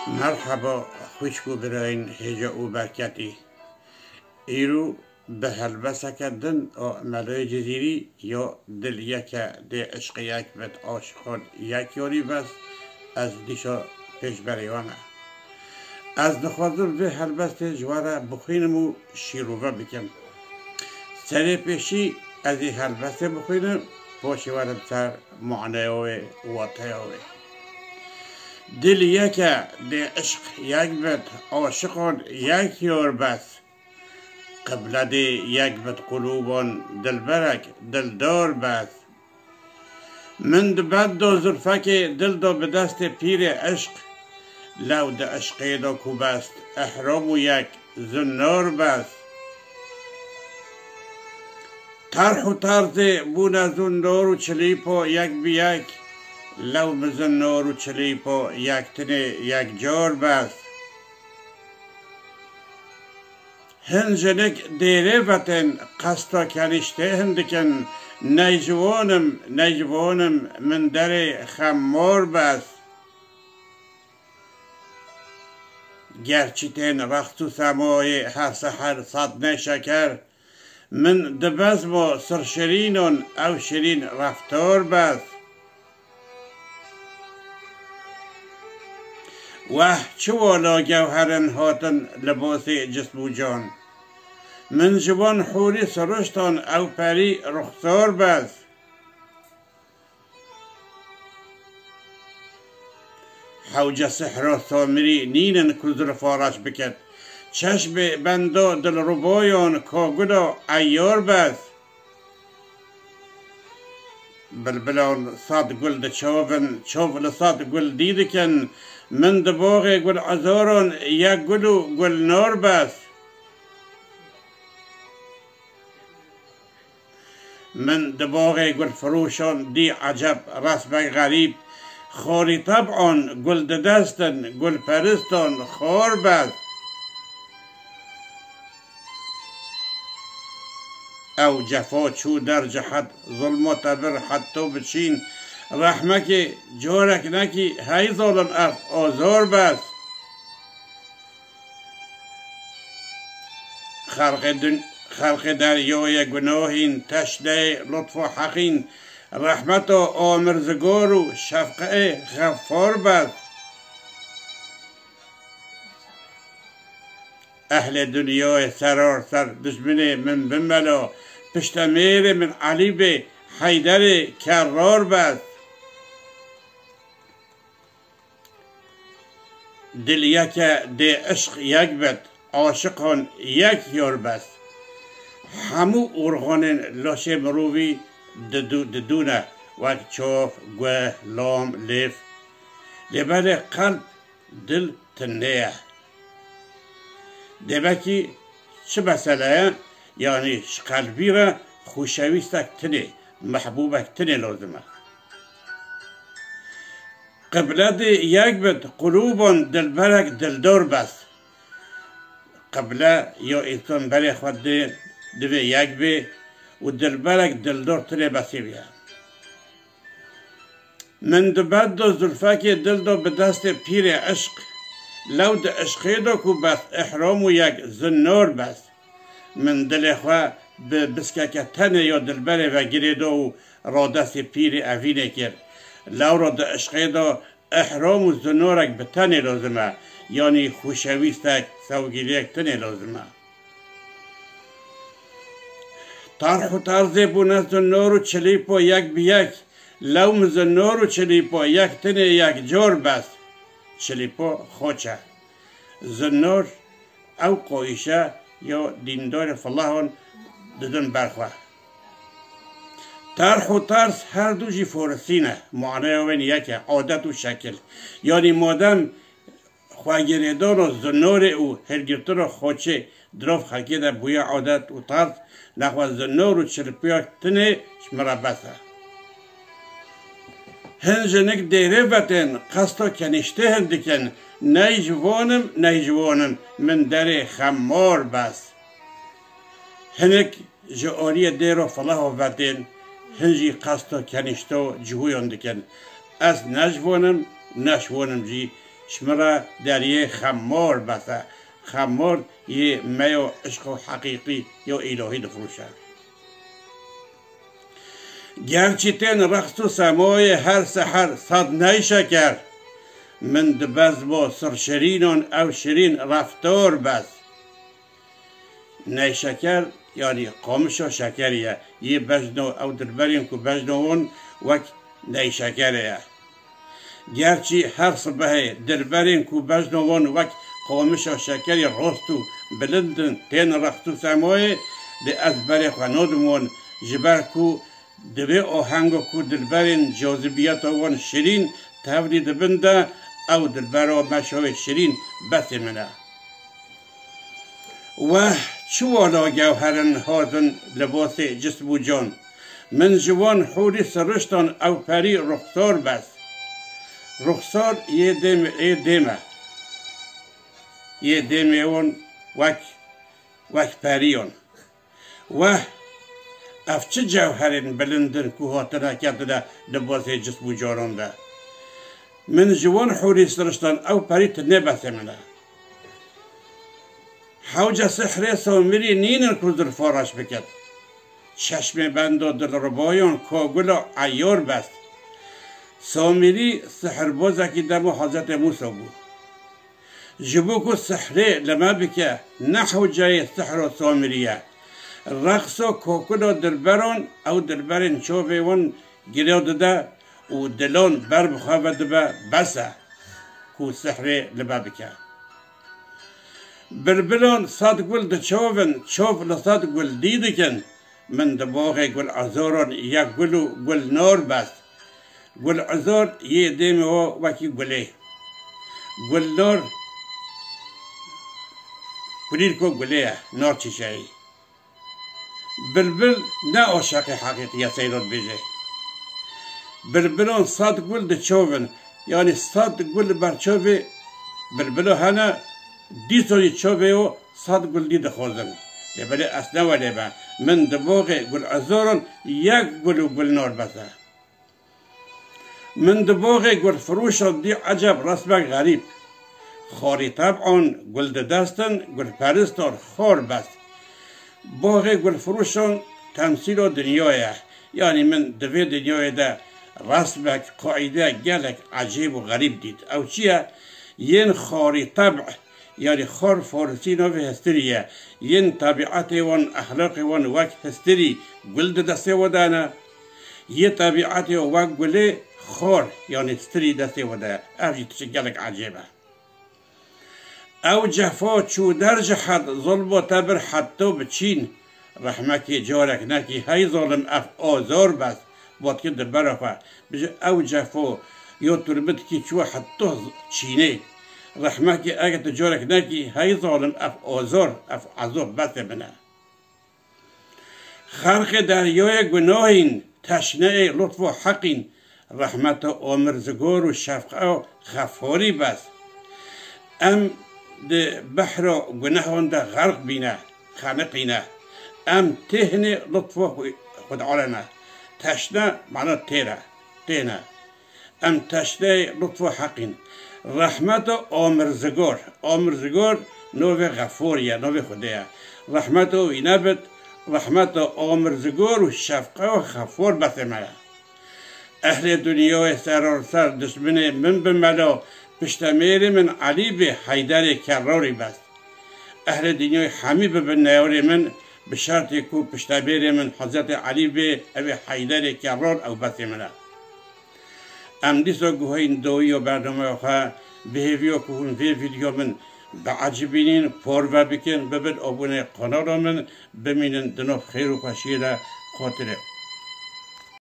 مرحبا خوشکو براین هجا و برکتی ایرو به هلبسه کردن ملای جزیری یا دل یک ده عشق یک بد عاشقان یک یاری بس از دیشا پیش بریوانه از نخوازم به هلبست جواره بخوینم و شیروبه بکم سر پیشی از این هلبست بخوینم باشی ورم سر معنی و واطعه دل یک ده عشق یک بد عاشقان یک یار بس قبل ده یک بد قلوبان دلبرک دلدار بس من بد دا زلفک دل دا به دست پیر عشق لو ده عشقی دا کو بست احرام و یک زنار بس طرح و طرز بون زندار و چلیپا یک بی یک لو مزنار و چلیپا یک تنه یک جار بس هنجنک دیره وطن قستا کنشته هندکن نیجوانم من در خمار بس گرچی تن رخت و سمای هر سحر صد شکر من دبز با سرشرینون او شرین رفتار بس وح چوالا گوهرن هاتن لباس جسم و جان من جوان حوری سرشتان او پری رخسار بس حوجه سحرا سامری نینن کزر فارش بکد چشم بندا دل ربایان کاگلا ایار بس بلبلان صاد گل ده چاول صاد گل دیدکن من ده باغ گل عزاران یک گلو گل نار بس من ده باغ گل فروشان دی عجب رسم غریب خاری طبعان گل ده دستن گل پرستان خار بس او جفا چو در جهت ظلمات بر حتی بچین رحمک جارک نکی هی ظالم اف آزار بس خلق دریای گناهین تشده لطف و حقین رحمت و آمرزگار و شفقه غفار بس اهل دنیای سراسر دشمن من بملا پشتمیر من علی به حیدر کرار بس دل یک ده عشق یک بد عاشقان یک یار بس همو ارغان لاشه مروی دونه وقت چاف گوه لام لیف لبر قلب دل تنه دبکی چه مسئله یعنی قلبی را خوشویستک تنه محبوبک تنه لازمه قبلت یک بد قلوبان دلبرک دلدار بس قبله یا انسان برای خود دوه یک بی و دلبرک دلدار تنه بسی بیا من دبد دا زلفک دل دا به دست پیر عشق لو ده عشقی دا کو بس احرام و یک زنار بس من دل خواه به بسکه تنه یا دلبره و گریده و را دست پیر اوینه کرد لو را ده عشقی دا احرام و زنارک به تنه لازمه یعنی خوشویستک سوگیریک تنه لازمه طرح و طرز بونه زنار و چلیپا یک بی یک لوم زنار و چلیپا یک تنه یک جار بس چلیپا خوچه زنار او قایشه یا دیندار فلاحان ددن برخواه طرح و طرز هر دو جی فارسینه معنی اون یکه عادت و شکل یعنی مادم خواهگیردان و زنار او هرگرتر و خوچه دراف خلقی ده بوی عادت و طرز نخواه زنار و چلیپا تنه شمره بسه هنجنک دیره وطن قستا کنشته هندکن نیجوانم من در خمار بس هنک جاری دیر و فلاح وطن هنجی قستا کنشته جهوی هندکن از نجوانم جی شمرا دریه خمار بسه خمار یه میو عشق و حقیقی یا الهی دفروشه گرچه تن رقص و سمای هر سحر صد نیشکر من دبز با سرشرینان او شرین رفتار بس نیشکر یعنی قامش و شکریه یه بجنو او دربرین که بجنوون وک نیشکریه گرچه هر صبح دربرین که بجنوون وک قامش و شکری راستو بلندن تین رقص و سمای دی از بری خانودمون جبر که دوی آهنگو که دلبرین جاذبیت وان شیرین تولید بنده او دلبرو مشاوی شیرین بس منه و چوالا گوهرن هازن لباس جسم و جان من جوان حوری سرشتان او پری رخصار بس رخصار یه دیمه یه دیمه اون وک پریون و افچه جوهرین بلندن که هاتنا کرده لباس جسم و جاران ده من جوان حوری سرشتان او پری تنه بس منه حوجه سحر سامری نینن کردر فارش بکد چشم بند و دل ربایان کاگل و عیار بست سامری سحر بازکی دم حضرت موسی بود جبو که سحره لما بکه نحو جای سحر و سامریه رقص و کاگل و دلبران او دلبرین چوبه ون گریه داده و دلان بر بخواه دبه بسه که سحره لما بکه بلبلان صد گل ده چوف لصد گل دیدکن من ده باغ گل عزاران یک گل و گل نار بست گل عزار یه دیم و وکی گله گل نار گلیر کو گله نار چیشایی بلبل نه عاشق حقیقی سیرات بیجه بلبلان صد گل ده چوفن یعنی صد گل بر چوفه بلبلو هنه دیسوری چوبه و صد گل دی دخوزن لباله اصلا و لبا من دباغ گل عزاران یک گل و گل نار بسه من دباغ گل فروشان دی عجب رسمک غریب خاری طبعان گل دستن گل پرستان خار بست باغ گل فروشان تمثیل دنیایه یعنی من دوی دنیای ده رسمک قاعده گلک عجیب و غریب دید او چیه؟ ین خاری طبع یعنی خار فارسی نوی هستریه ین طبیعت وان اخلاق وان وک هستری گل دسته ودانه یه طبیعت وک گله خار یعنی هستری دسته ودانه اوجی تشگلک عجیبه او جفا چو در جحد ظلم و تبر حتی بچین رحمتی جارک نکی های ظالم اف آزار بس باد که در برخواه بجه او جفا یا تربت که چو حتی چینه رحمه که اگه تجارک نکی های ظالم اف آزار اف عذاب بس بنه خرق دریای گناهین تشنه لطف و حقین رحمت و آمرزگار و شفقه و غفاری بس ام ده بحر و گناهان ده غرق بینه خانقینه ام تهن لطف و خود علنه تشنه معنی تهنه ام تشنه لطف و حقین رحمت و آمرزگار نوع غفوریه نوع خوده رحمت و اینبت رحمت و آمرزگار و شفقه و غفور بسمه اهل دنیای سراسر دشمن من بملا پشتمیر من علی به حیدر کراری بس اهل دنیای همی به نیار من به شرط کو پشتمیر من حضرت علی به حیدر کرار او بسمه ام دیسا گوهین دوی و برنامه خواه بهیوی و کهون ویدیو من به عجبینین پارو بکن ببین آبونه قنال من بمینن دنو خیر و پشیر خاطر